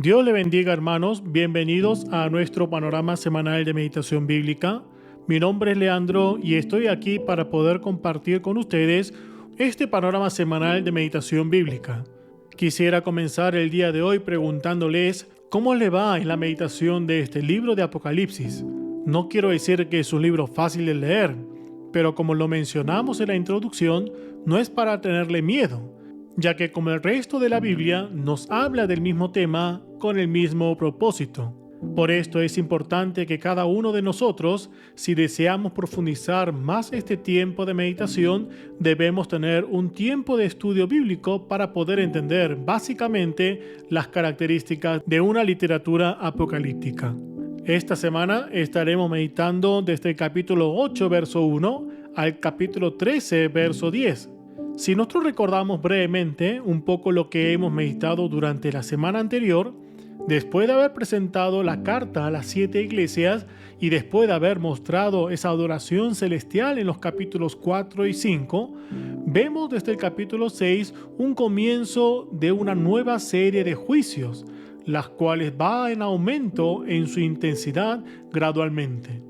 Dios le bendiga, hermanos. Bienvenidos a nuestro panorama semanal de meditación bíblica. Mi nombre es Leandro y estoy aquí para poder compartir con ustedes este panorama semanal de meditación bíblica. Quisiera comenzar el día de hoy preguntándoles cómo le va en la meditación de este libro de Apocalipsis. No quiero decir que es un libro fácil de leer, pero como lo mencionamos en la introducción, no es para tenerle miedo, ya que como el resto de la Biblia nos habla del mismo tema con el mismo propósito. Por esto es importante que cada uno de nosotros, si deseamos profundizar más este tiempo de meditación, debemos tener un tiempo de estudio bíblico para poder entender básicamente las características de una literatura apocalíptica. Esta semana estaremos meditando desde el capítulo 8, verso 1 al capítulo 13, verso 10. Si nosotros recordamos brevemente un poco lo que hemos meditado durante la semana anterior, después de haber presentado la carta a las 7 iglesias y después de haber mostrado esa adoración celestial en los capítulos 4 y 5, vemos desde el capítulo 6 un comienzo de una nueva serie de juicios, las cuales va en aumento en su intensidad gradualmente.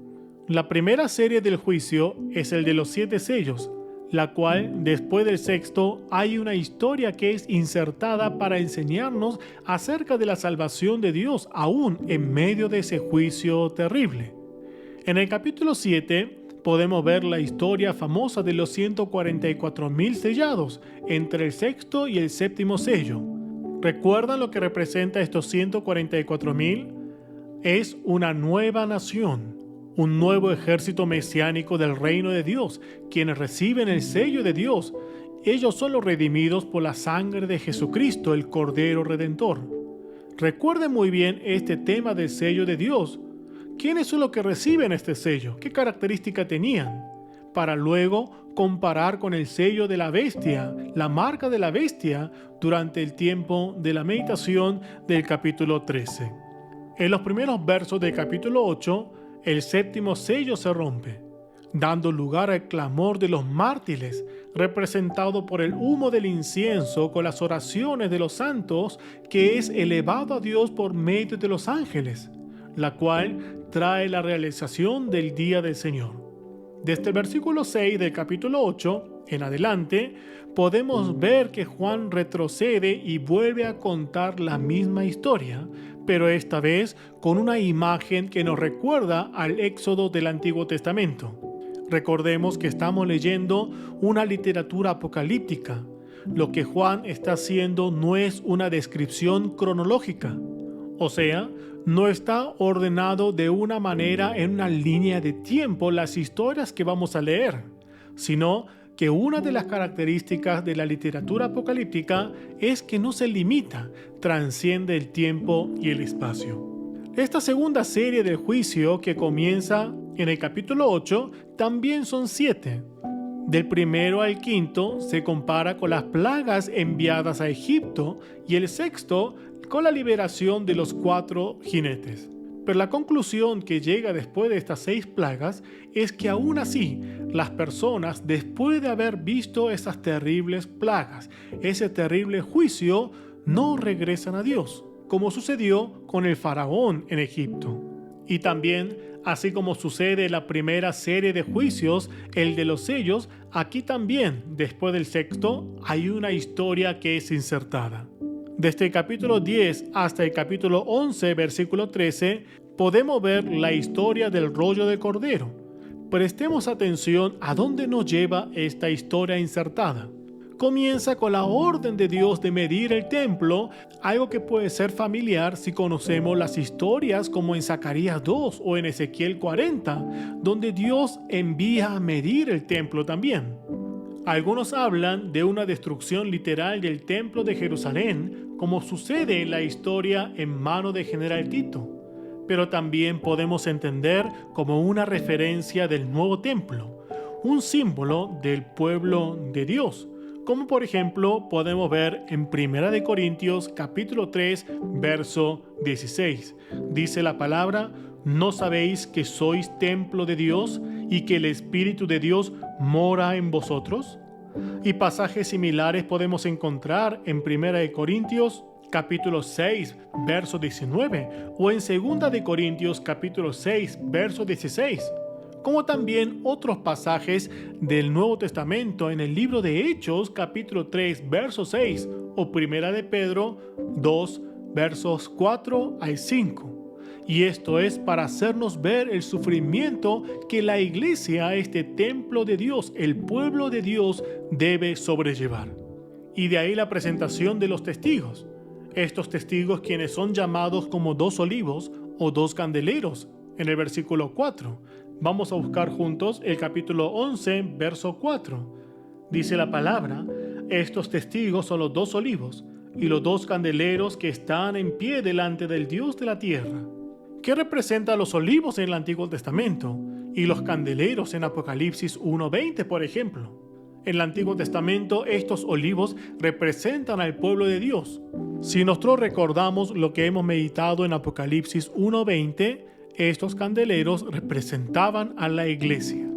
La primera serie del juicio es el de los 7 sellos, la cual, después del sexto, hay una historia que es insertada para enseñarnos acerca de la salvación de Dios, aún en medio de ese juicio terrible. En el capítulo 7 podemos ver la historia famosa de los 144,000 sellados entre el sexto y el séptimo sello. ¿Recuerdan lo que representa estos 144,000? Es una nueva nación, un nuevo ejército mesiánico del reino de Dios, quienes reciben el sello de Dios. Ellos son los redimidos por la sangre de Jesucristo, el Cordero Redentor. Recuerden muy bien este tema del sello de Dios. ¿Quiénes son los que reciben este sello? ¿Qué característica tenían? Para luego comparar con el sello de la bestia, la marca de la bestia, durante el tiempo de la meditación del capítulo 13. En los primeros versos del capítulo 8, el séptimo sello se rompe, dando lugar al clamor de los mártires, representado por el humo del incienso con las oraciones de los santos, que es elevado a Dios por medio de los ángeles, la cual trae la realización del día del Señor. Desde el versículo 6 del capítulo 8 en adelante, podemos ver que Juan retrocede y vuelve a contar la misma historia, pero esta vez con una imagen que nos recuerda al Éxodo del Antiguo Testamento. Recordemos que estamos leyendo una literatura apocalíptica. Lo que Juan está haciendo no es una descripción cronológica, o sea, no está ordenado de una manera en una línea de tiempo las historias que vamos a leer, sino que una de las características de la literatura apocalíptica es que no se limita, trasciende el tiempo y el espacio. Esta segunda serie del juicio que comienza en el capítulo 8 también son 7. Del primero al quinto se compara con las plagas enviadas a Egipto y el sexto con la liberación de los 4 jinetes. Pero la conclusión que llega después de estas 6 plagas es que aún así las personas, después de haber visto esas terribles plagas, ese terrible juicio, no regresan a Dios, como sucedió con el faraón en Egipto. Y también, así como sucede en la primera serie de juicios, el de los sellos, aquí también, después del sexto, hay una historia que es insertada. Desde el capítulo 10 hasta el capítulo 11, versículo 13, podemos ver la historia del rollo de cordero. Prestemos atención a dónde nos lleva esta historia insertada. Comienza con la orden de Dios de medir el templo, algo que puede ser familiar si conocemos las historias como en Zacarías 2 o en Ezequiel 40, donde Dios envía a medir el templo también. Algunos hablan de una destrucción literal del templo de Jerusalén, como sucede en la historia en mano de General Tito, pero también podemos entender como una referencia del nuevo templo, un símbolo del pueblo de Dios, como por ejemplo podemos ver en 1 Corintios capítulo 3, verso 16. Dice la palabra: ¿no sabéis que sois templo de Dios y que el Espíritu de Dios mora en vosotros? Y pasajes similares podemos encontrar en 1 Corintios capítulo 6, verso 19, o en 2 de Corintios capítulo 6, verso 16, como también otros pasajes del Nuevo Testamento en el libro de Hechos capítulo 3, verso 6, o Primera de Pedro 2, versos 4 al 5. Y esto es para hacernos ver el sufrimiento que la iglesia, este templo de Dios, el pueblo de Dios, debe sobrellevar. Y de ahí la presentación de los testigos. Estos testigos quienes son llamados como 2 olivos o 2 candeleros en el versículo 4. Vamos a buscar juntos el capítulo 11, verso 4. Dice la palabra: estos testigos son los 2 olivos y los 2 candeleros que están en pie delante del Dios de la tierra. ¿Qué representa los olivos en el Antiguo Testamento y los candeleros en Apocalipsis 1:20, por ejemplo? En el Antiguo Testamento estos olivos representan al pueblo de Dios. Si nosotros recordamos lo que hemos meditado en Apocalipsis 1:20, estos candeleros representaban a la iglesia.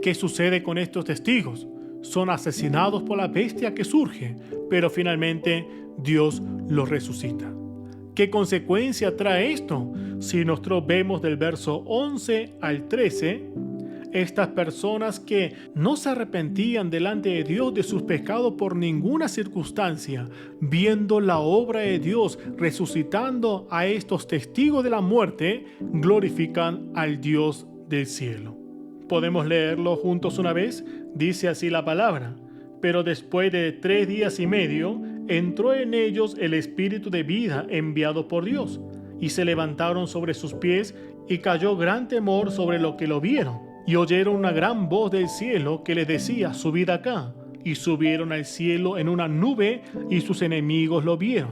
¿Qué sucede con estos testigos? Son asesinados por la bestia que surge, pero finalmente Dios los resucita. ¿Qué consecuencia trae esto? Si nosotros vemos del verso 11 al 13, estas personas que no se arrepentían delante de Dios de sus pecados por ninguna circunstancia, viendo la obra de Dios resucitando a estos testigos de la muerte, glorifican al Dios del cielo. ¿Podemos leerlo juntos una vez? Dice así la palabra: pero después de 3 días y medio, entró en ellos el espíritu de vida enviado por Dios, y se levantaron sobre sus pies, y cayó gran temor sobre los que lo vieron. Y oyeron una gran voz del cielo que les decía: subid acá. Y subieron al cielo en una nube, y sus enemigos lo vieron.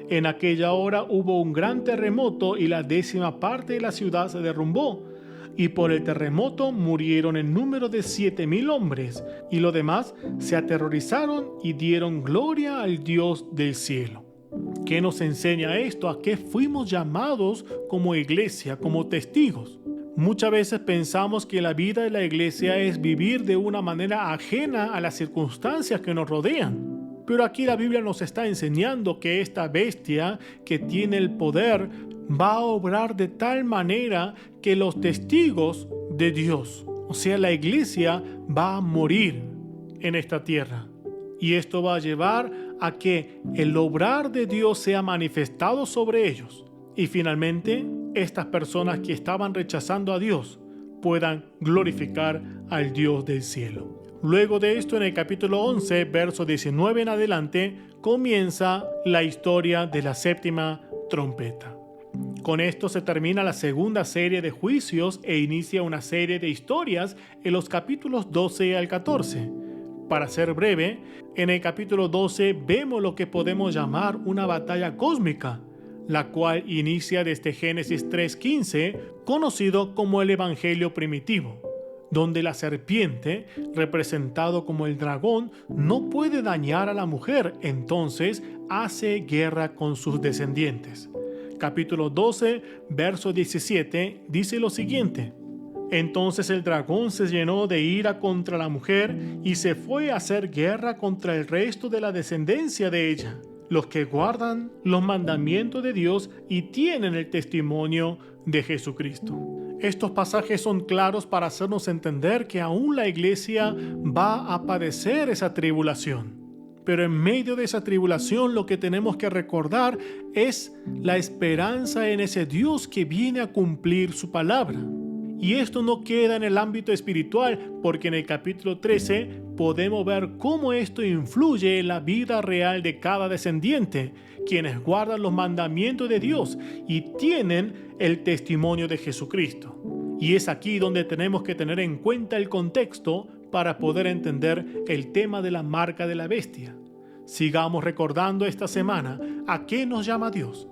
En aquella hora hubo un gran terremoto, y la 10ª parte de la ciudad se derrumbó. Y por el terremoto murieron en número de 7,000 hombres, y los demás se aterrorizaron y dieron gloria al Dios del cielo. ¿Qué nos enseña esto? ¿A qué fuimos llamados como iglesia, como testigos? Muchas veces pensamos que la vida de la iglesia es vivir de una manera ajena a las circunstancias que nos rodean. Pero aquí la Biblia nos está enseñando que esta bestia que tiene el poder va a obrar de tal manera que los testigos de Dios, o sea, la iglesia, va a morir en esta tierra. Y esto va a llevar a que el obrar de Dios sea manifestado sobre ellos. Y finalmente, estas personas que estaban rechazando a Dios puedan glorificar al Dios del cielo. Luego de esto, en el capítulo 11, verso 19 en adelante, comienza la historia de la 7ª trompeta. Con esto se termina la segunda serie de juicios e inicia una serie de historias en los capítulos 12 al 14. Para ser breve, en el capítulo 12 vemos lo que podemos llamar una batalla cósmica, la cual inicia desde Génesis 3:15, conocido como el Evangelio primitivo, donde la serpiente, representado como el dragón, no puede dañar a la mujer, entonces hace guerra con sus descendientes. Capítulo 12, verso 17, dice lo siguiente: entonces el dragón se llenó de ira contra la mujer y se fue a hacer guerra contra el resto de la descendencia de ella, los que guardan los mandamientos de Dios y tienen el testimonio de Jesucristo. Estos pasajes son claros para hacernos entender que aún la iglesia va a padecer esa tribulación. Pero en medio de esa tribulación lo que tenemos que recordar es la esperanza en ese Dios que viene a cumplir su palabra. Y esto no queda en el ámbito espiritual, porque en el capítulo 13 podemos ver cómo esto influye en la vida real de cada descendiente, quienes guardan los mandamientos de Dios y tienen el testimonio de Jesucristo. Y es aquí donde tenemos que tener en cuenta el contexto para poder entender el tema de la marca de la bestia. Sigamos recordando esta semana a qué nos llama Dios.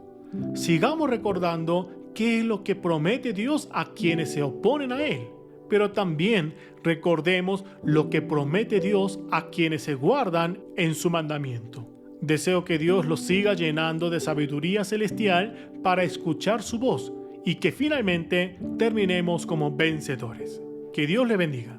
Sigamos recordando qué es lo que promete Dios a quienes se oponen a Él. Pero también recordemos lo que promete Dios a quienes se guardan en su mandamiento. Deseo que Dios los siga llenando de sabiduría celestial para escuchar su voz y que finalmente terminemos como vencedores. Que Dios le bendiga.